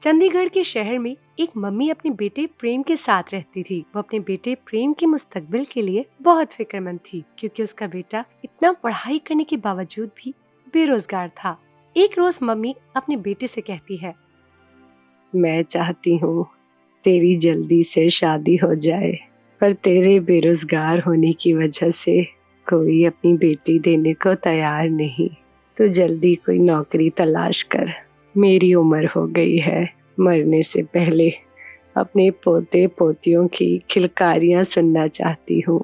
चंडीगढ़ के शहर में एक मम्मी अपने बेटे प्रेम के साथ रहती थी। वो अपने बेटे प्रेम के मुस्तकबिल के लिए बहुत फिक्रमंद थी, क्योंकि उसका बेटा इतना पढ़ाई करने के बावजूद भी बेरोजगार था। एक रोज मम्मी अपने बेटे से कहती है, मैं चाहती हूँ तेरी जल्दी से शादी हो जाए, पर तेरे बेरोजगार होने की वजह से कोई अपनी बेटी देने को तैयार नहीं। तो जल्दी कोई नौकरी तलाश कर। मेरी उम्र हो गई है, मरने से पहले अपने पोते पोतियों की खिलकारियां सुनना चाहती हूँ।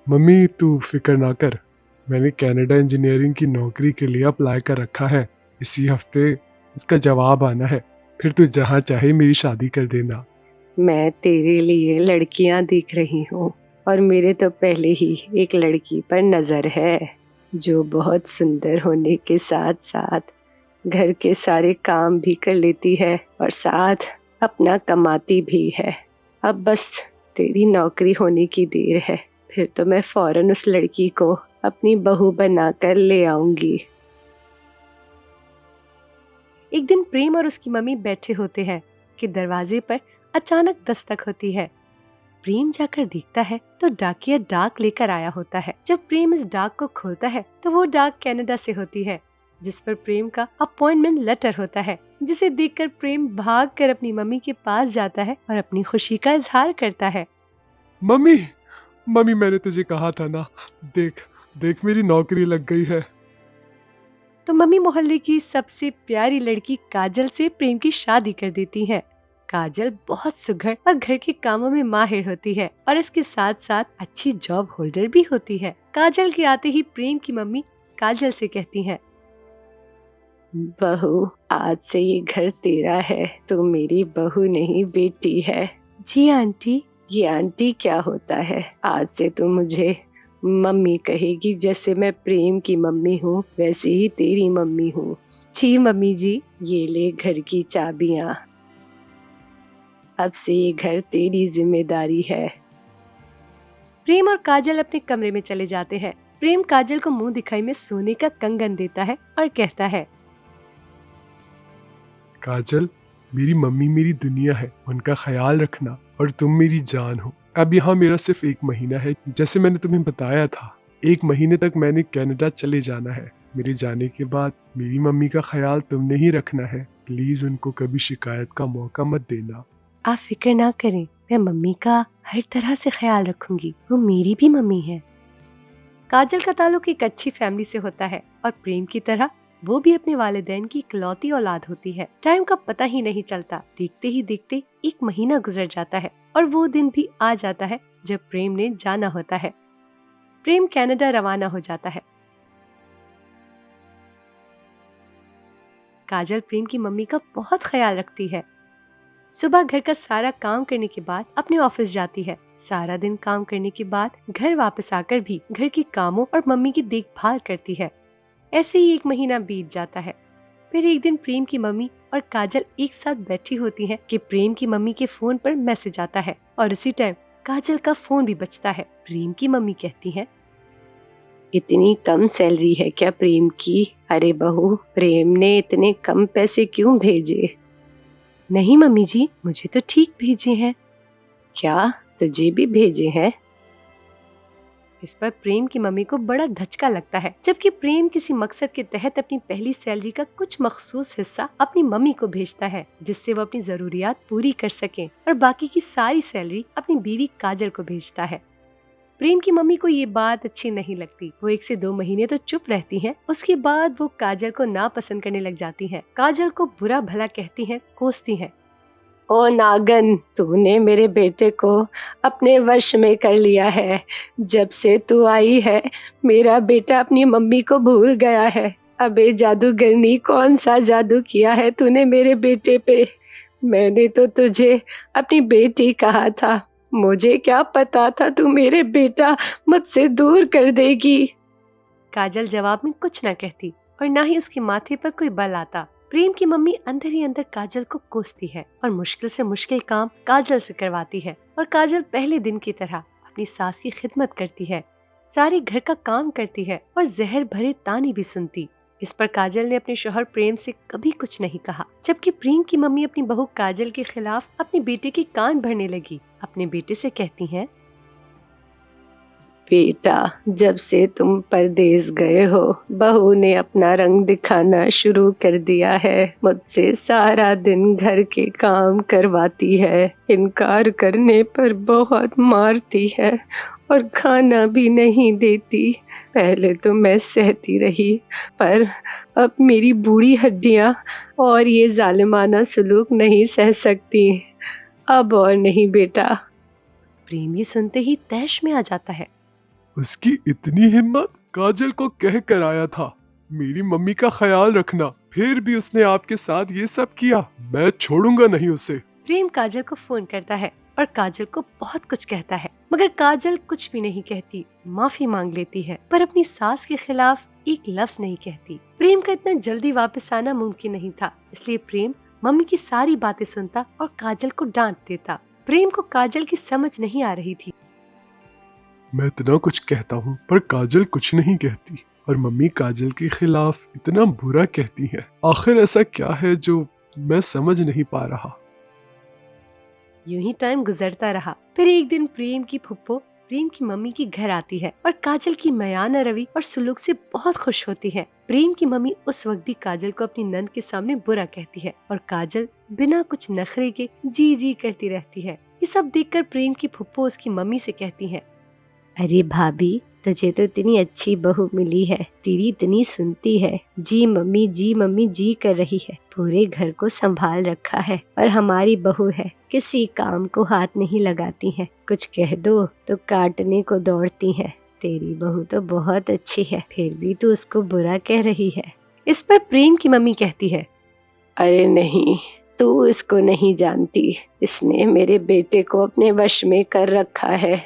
मम्मी तू फिक्र ना कर, मैंने कनाडा इंजीनियरिंग की नौकरी के लिए अप्लाई कर रखा है। इसी हफ्ते इसका जवाब आना है, फिर तू जहाँ चाहे मेरी शादी कर देना। मैं तेरे लिए लड़कियां देख रही हूँ और मेरे तो पहले ही एक लड़की पर नजर है, जो बहुत सुंदर होने के साथ साथ घर के सारे काम भी कर लेती है और साथ अपना कमाती भी है। अब बस तेरी नौकरी होने की देर है, फिर तो मैं फौरन उस लड़की को अपनी बहू बनाकर ले आऊंगी। एक दिन प्रेम और उसकी मम्मी बैठे होते हैं कि दरवाजे पर अचानक दस्तक होती है। प्रेम जाकर देखता है तो डाकिया डाक लेकर आया होता है। जब प्रेम इस डाक को खोलता है तो वो डाक कनाडा से होती है, जिस पर प्रेम का अपॉइंटमेंट लेटर होता है, जिसे देखकर प्रेम भागकर अपनी मम्मी के पास जाता है और अपनी खुशी का इजहार करता है। मम्मी मम्मी मैंने तुझे कहा था ना, देख देख मेरी नौकरी लग गई है। तो मम्मी मोहल्ले की सबसे प्यारी लड़की काजल से प्रेम की शादी कर देती है। काजल बहुत सुघड़ और घर के कामों में माहिर होती है और इसके साथ साथ अच्छी जॉब होल्डर भी होती है। काजल के आते ही प्रेम की मम्मी काजल से कहती है, बहू आज से ये घर तेरा है, तू मेरी बहू नहीं बेटी है। जी आंटी। ये आंटी क्या होता है? आज से तू मुझे मम्मी कहेगी। जैसे मैं प्रेम की मम्मी हूँ वैसे ही तेरी मम्मी हूँ। जी मम्मी जी। ये ले घर की चाबियाँ, अब से ये घर तेरी जिम्मेदारी है। प्रेम और काजल अपने कमरे में चले जाते हैं। प्रेम काजल को मुंह दिखाई में सोने का कंगन देता है और कहता है, काजल, मेरी मम्मी मेरी दुनिया है, उनका ख्याल रखना, और तुम मेरी जान हो। अब यहाँ मेरा सिर्फ 1 महीना है, जैसे मैंने तुम्हें बताया था। 1 महीने तक मैंने कनाडा चले जाना है। मेरे जाने के बाद मेरी मम्मी का ख्याल तुमने ही रखना है। प्लीज उनको कभी शिकायत का मौका मत देना। आप फिक्र ना करें, मैं मम्मी का हर तरह से ख्याल रखूंगी। वो मेरी भी मम्मी है। काजल का ताल्लुक एक अच्छी फैमिली से होता है और प्रेम की तरह वो भी अपने वालिदैन की इकलौती औलाद होती है। टाइम का पता ही नहीं चलता। देखते ही देखते 1 महीना गुजर जाता है और वो दिन भी आ जाता है जब प्रेम ने जाना होता है। प्रेम कनाडा रवाना हो जाता है। काजल प्रेम की मम्मी का बहुत ख्याल रखती है। सुबह घर का सारा काम करने के बाद अपने ऑफिस जाती है। सारा दिन काम करने के बाद घर वापस आकर भी घर के कामों और मम्मी की देखभाल करती है। ऐसे ही 1 महीना बीत जाता है। फिर एक दिन प्रेम की मम्मी और काजल एक साथ बैठी होती हैं कि प्रेम की मम्मी के फोन पर मैसेज आता है और उसी टाइम काजल का फोन भी बजता है। प्रेम की मम्मी कहती है, इतनी कम सैलरी है क्या प्रेम की? अरे बहू, प्रेम ने इतने कम पैसे क्यों भेजे? नहीं मम्मी जी, मुझे तो ठीक भेजे हैं। क्या तुझे भी भेजे हैं? इस पर प्रेम की मम्मी को बड़ा धचका लगता है, जबकि प्रेम किसी मकसद के तहत अपनी पहली सैलरी का कुछ मखसूस हिस्सा अपनी मम्मी को भेजता है, जिससे वो अपनी जरूरियात पूरी कर सके, और बाकी की सारी सैलरी अपनी बीवी काजल को भेजता है। प्रेम की मम्मी को ये बात अच्छी नहीं लगती। वो 1 से 2 महीने तो चुप रहती हैं। उसके बाद वो काजल को नापसंद करने लग जाती हैं। काजल को बुरा भला कहती हैं, कोसती हैं। ओ नागन, तूने मेरे बेटे को अपने वश में कर लिया है। जब से तू आई है मेरा बेटा अपनी मम्मी को भूल गया है। अबे जादूगरनी, कौन सा जादू किया है तूने मेरे बेटे पे? मैंने तो तुझे अपनी बेटी कहा था। मुझे क्या पता था तू मेरे बेटा मुझसे दूर कर देगी। काजल जवाब में कुछ न कहती और न ही उसके माथे पर कोई बल आता। प्रेम की मम्मी अंदर ही अंदर काजल को कोसती है और मुश्किल से मुश्किल काम काजल से करवाती है, और काजल पहले दिन की तरह अपनी सास की खिदमत करती है, सारे घर का काम करती है और जहर भरे ताने भी सुनती। इस पर काजल ने अपने शौहर प्रेम से कभी कुछ नहीं कहा, जबकि प्रेम की मम्मी अपनी बहू काजल के खिलाफ अपने बेटे के कान भरने लगी। अपने बेटे से कहती हैं, बेटा, जब से तुम परदेस गए हो, बहू ने अपना रंग दिखाना शुरू कर दिया है। मुझसे सारा दिन घर के काम करवाती है, इनकार करने पर बहुत मारती है और खाना भी नहीं देती। पहले तो मैं सहती रही, पर अब मेरी बूढ़ी हड्डियां और ये जालिमाना सुलूक नहीं सह सकती। अब और नहीं बेटा। प्रेम ये सुनते ही तैश में आ जाता है। उसकी इतनी हिम्मत! काजल को कह कर आया था मेरी मम्मी का ख्याल रखना, फिर भी उसने आपके साथ ये सब किया। मैं छोड़ूंगा नहीं उसे। प्रेम काजल को फोन करता है और काजल को बहुत कुछ कहता है, मगर काजल कुछ भी नहीं कहती, माफी मांग लेती है, पर अपनी सास के खिलाफ एक लफ्ज नहीं कहती। प्रेम का इतना जल्दी वापस आना मुमकिन नहीं था, इसलिए प्रेम मम्मी की सारी बातें सुनता और काजल को डांट देता। प्रेम को काजल की समझ नहीं आ रही थी। मैं इतना कुछ कहता हूँ पर काजल कुछ नहीं कहती, और मम्मी काजल के खिलाफ इतना बुरा कहती है। आखिर ऐसा क्या है जो मैं समझ नहीं पा रहा। यूं ही टाइम गुजरता रहा। फिर एक दिन प्रेम की फुप्पो प्रेम की मम्मी के घर आती है और काजल की मयाना रवि और सुलूक से बहुत खुश होती है। प्रेम की मम्मी उस वक्त भी काजल को अपनी नंद के सामने बुरा कहती है और काजल बिना कुछ नखरे के जी जी करती रहती है। ये सब देखकर प्रेम की फुप्पो उसकी मम्मी से कहती है, अरे भाभी, तुझे तो इतनी अच्छी बहू मिली है, तेरी इतनी सुनती है, जी मम्मी जी कर रही है, पूरे घर को संभाल रखा है, और हमारी बहू है, किसी काम को हाथ नहीं लगाती है, कुछ कह दो तो काटने को दौड़ती है। तेरी बहू तो बहुत अच्छी है, फिर भी तू उसको बुरा कह रही है। इस पर प्रेम की मम्मी कहती है, अरे नहीं, तू इसको नहीं जानती, इसने मेरे बेटे को अपने वश में कर रखा है।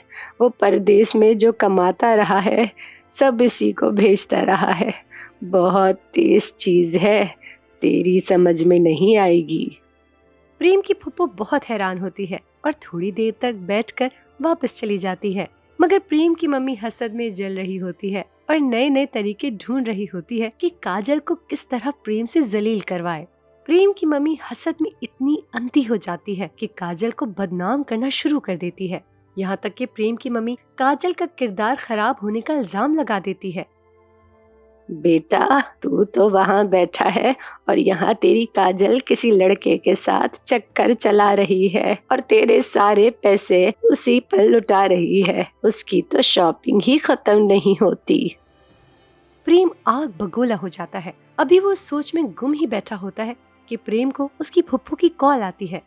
वो परदेश में जो कमाता रहा है, सब इसी को भेजता रहा है। बहुत तेज चीज है, तेरी समझ में नहीं आएगी। प्रेम की फुप्पो बहुत हैरान होती है और थोड़ी देर तक बैठकर वापस चली जाती है, मगर प्रेम की मम्मी हसद में जल रही होती है और नए नए तरीके ढूंढ रही होती है कि काजल को किस तरह प्रेम से जलील करवाए। प्रेम की मम्मी हसद में इतनी अंधी हो जाती है कि काजल को बदनाम करना शुरू कर देती है। यहाँ तक कि प्रेम की मम्मी काजल का किरदार खराब होने का इल्जाम लगा देती है। बेटा, तू तो वहाँ बैठा है और यहाँ तेरी काजल किसी लड़के के साथ चक्कर चला रही है और तेरे सारे पैसे उसी पर लुटा रही है। उसकी तो शॉपिंग ही खत्म नहीं होती। प्रेम आग बगोला हो जाता है। अभी वो सोच में गुम ही बैठा होता है कि प्रेम को उसकी फुप्पो की कॉल आती है।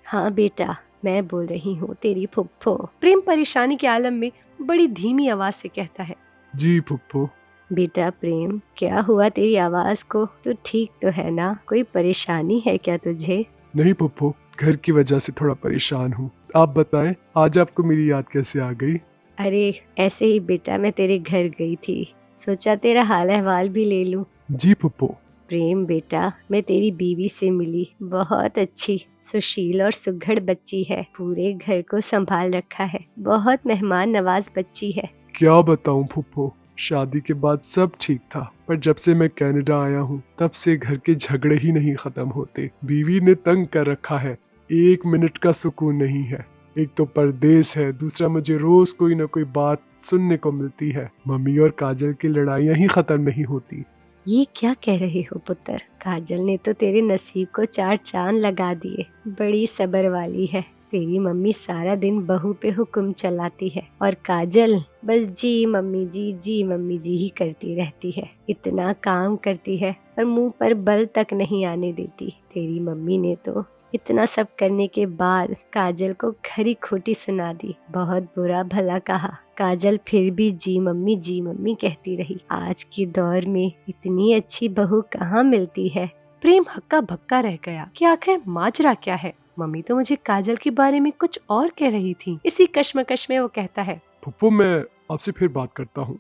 हाँ बेटा, मैं बोल रही हूँ, तेरी फुप्पो। प्रेम परेशानी के आलम में बड़ी धीमी आवाज से कहता है, जी फुप्पो। बेटा प्रेम, क्या हुआ तेरी आवाज को? तू ठीक तो है ना? कोई परेशानी है क्या तुझे? नहीं फुप्पो, घर की वजह से थोड़ा परेशान हूँ। आप बताएं, आज आपको मेरी याद कैसे आ गई? अरे ऐसे ही बेटा, मैं तेरे घर गई थी, सोचा तेरा हाल अहवाल भी ले लूं। जी फुप्पो। प्रेम बेटा, मैं तेरी बीवी से मिली, बहुत अच्छी, सुशील और सुघड़ बच्ची है, पूरे घर को संभाल रखा है, बहुत मेहमान नवाज बच्ची है। क्या बताऊं फुप्पो, शादी के बाद सब ठीक था, पर जब से मैं कनाडा आया हूँ तब से घर के झगड़े ही नहीं खत्म होते। बीवी ने तंग कर रखा है, एक मिनट का सुकून नहीं है। एक तो परदेश है, दूसरा मुझे रोज कोई ना कोई बात सुनने को मिलती है। मम्मी और काजल की लड़ाइयाँ ही खत्म नहीं होती। ये क्या कह रहे हो पुत्र? काजल ने तो तेरे नसीब को 4 चांद लगा दिए, बड़ी सब्र वाली है। तेरी मम्मी सारा दिन बहू पे हुक्म चलाती है और काजल बस जी मम्मी जी ही करती रहती है। इतना काम करती है और मुंह पर बल तक नहीं आने देती। तेरी मम्मी ने तो इतना सब करने के बाद काजल को खरी खोटी सुना दी, बहुत बुरा भला कहा। काजल फिर भी जी मम्मी कहती रही। आज के दौर में इतनी अच्छी बहू कहाँ मिलती है। प्रेम हक्का बक्का रह गया कि आखिर माजरा क्या है। मम्मी तो मुझे काजल के बारे में कुछ और कह रही थी। इसी कश्मकश में वो कहता है, पप्पू मैं आपसे फिर बात करता हूँ।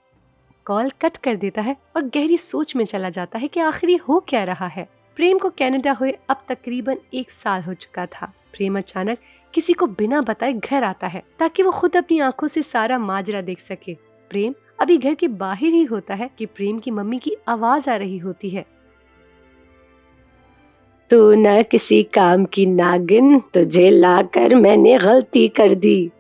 कॉल कट कर देता है और गहरी सोच में चला जाता है कि आखिर हो क्या रहा है। प्रेम को कनाडा हुए अब तकरीबन 1 साल हो चुका था। प्रेम अचानक किसी को बिना बताए घर आता है ताकि वो खुद अपनी आंखों से सारा माजरा देख सके। प्रेम अभी घर के बाहर ही होता है कि प्रेम की मम्मी की आवाज आ रही होती है। तू न किसी काम की नागिन, तुझे लाकर मैंने गलती कर दी।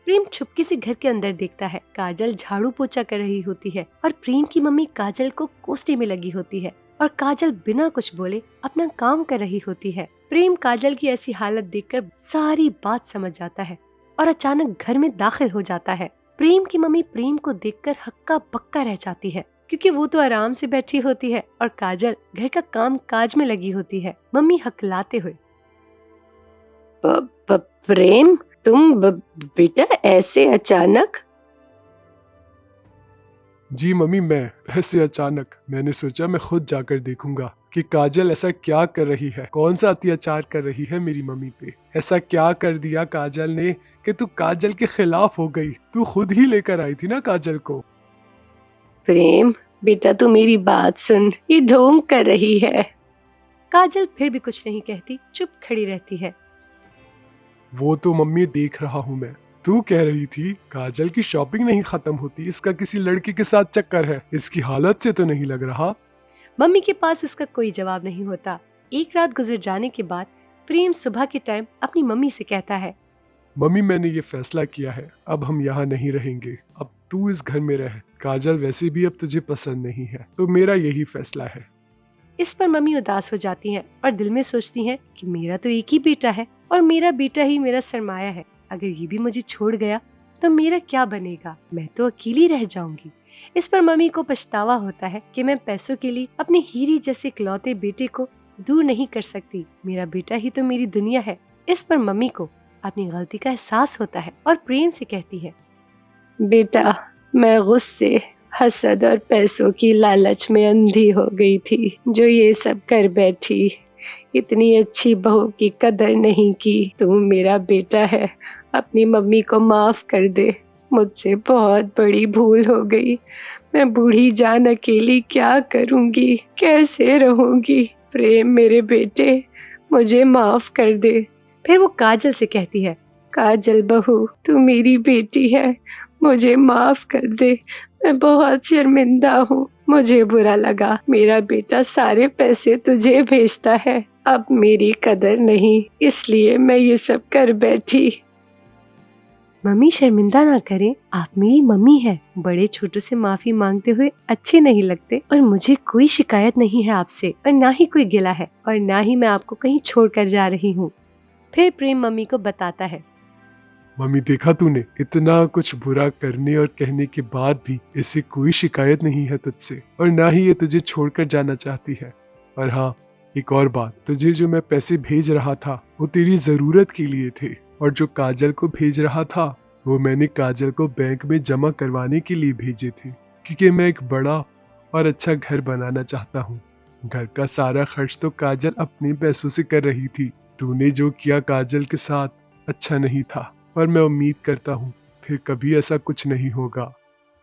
प्रेम चुपके से घर के अंदर देखता है। काजल झाड़ू पोछा कर रही होती है और प्रेम की मम्मी काजल को कोसने में लगी होती है और काजल बिना कुछ बोले अपना काम कर रही होती है। प्रेम काजल की ऐसी हालत देखकर सारी बात समझ जाता है और अचानक घर में दाखिल हो जाता है। प्रेम की मम्मी प्रेम को देखकर हक्का बक्का रह जाती है क्योंकि वो तो आराम से बैठी होती है और काजल घर का काम काज में लगी होती है। मम्मी हकलाते हुए, प्रेम तुम बेटा ऐसे अचानक? जी मम्मी, मैं ऐसे अचानक मैंने सोचा मैं खुद जाकर देखूंगा कि काजल ऐसा क्या कर रही है, कौन सा अत्याचार कर रही है मेरी मम्मी पे। ऐसा क्या कर दिया काजल ने कि तू काजल के खिलाफ हो गई। तू खुद ही लेकर आई थी ना काजल को। प्रेम बेटा तू मेरी बात सुन, ये ढोंग कर रही है। काजल फिर भी कुछ नहीं कहती, चुप खड़ी रहती है। वो तो मम्मी देख रहा हूँ मैं। तू कह रही थी काजल की शॉपिंग नहीं खत्म होती, इसका किसी लड़की के साथ चक्कर है। इसकी हालत से तो नहीं लग रहा। मम्मी के पास इसका कोई जवाब नहीं होता। एक रात गुजर जाने के बाद प्रेम सुबह के टाइम अपनी मम्मी से कहता है, मम्मी मैंने ये फैसला किया है, अब हम यहाँ नहीं रहेंगे। अब तू इस घर में रह। काजल वैसे भी अब तुझे पसंद नहीं है, तो मेरा यही फैसला है। इस पर मम्मी उदास हो जाती हैं और दिल में सोचती हैं कि मेरा तो एक ही बेटा है और मेरा बेटा ही मेरा सरमाया है। अगर ये भी मुझे छोड़ गया तो मेरा क्या बनेगा, मैं तो अकेली रह जाऊंगी। इस पर मम्मी को पछतावा होता है कि मैं पैसों के लिए अपने हीरे जैसे इकलौते बेटे को दूर नहीं कर सकती। मेरा बेटा ही तो मेरी दुनिया है। इस पर मम्मी को अपनी गलती का एहसास होता है और प्रेम से कहती है, बेटा मैं गुस्से, हसद और पैसों की लालच में अंधी हो गई थी, जो ये सब कर बैठी। इतनी अच्छी बहू की कदर नहीं की। तू मेरा बेटा है, अपनी मम्मी को माफ कर दे। मुझसे बहुत बड़ी भूल हो गई। मैं बूढ़ी जान अकेली क्या करूंगी, कैसे रहूंगी। प्रेम मेरे बेटे, मुझे माफ कर दे। फिर वो काजल से कहती है, काजल बहू तू मेरी बेटी है, मुझे माफ कर दे। मैं बहुत शर्मिंदा हूँ, मुझे बुरा लगा। मेरा बेटा सारे पैसे तुझे भेजता है, अब मेरी कदर नहीं, इसलिए मैं ये सब कर बैठी। मम्मी शर्मिंदा ना करें, आप मेरी मम्मी है। बड़े छोटों से माफी मांगते हुए अच्छे नहीं लगते और मुझे कोई शिकायत नहीं है आपसे और ना ही कोई गिला है और ना ही मैं आपको कहीं छोड़ कर जा रही हूँ। फिर प्रेम मम्मी को बताता है, मम्मी देखा तूने, इतना कुछ बुरा करने और कहने के बाद भी इसे कोई शिकायत नहीं है तुझसे और ना ही ये तुझे छोड़कर जाना चाहती है। और हाँ, एक और बात, तुझे जो मैं पैसे भेज रहा था वो तेरी जरूरत के लिए थे और जो काजल को भेज रहा था वो मैंने काजल को बैंक में जमा करवाने के लिए भेजे थे, क्योंकि मैं एक बड़ा और अच्छा घर बनाना चाहता हूँ। घर का सारा खर्च तो काजल अपने पैसों से कर रही थी। तूने जो किया काजल के साथ अच्छा नहीं था और मैं उम्मीद करता हूँ फिर कभी ऐसा कुछ नहीं होगा।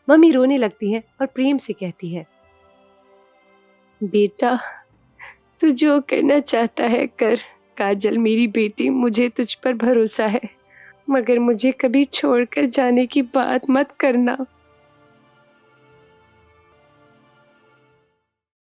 मम्मी रोने लगती है और प्रेम से कहती है, बेटा तू जो करना चाहता है कर। काजल मेरी बेटी, मुझे तुझ पर भरोसा है, मगर मुझे कभी छोड़कर जाने की बात मत करना।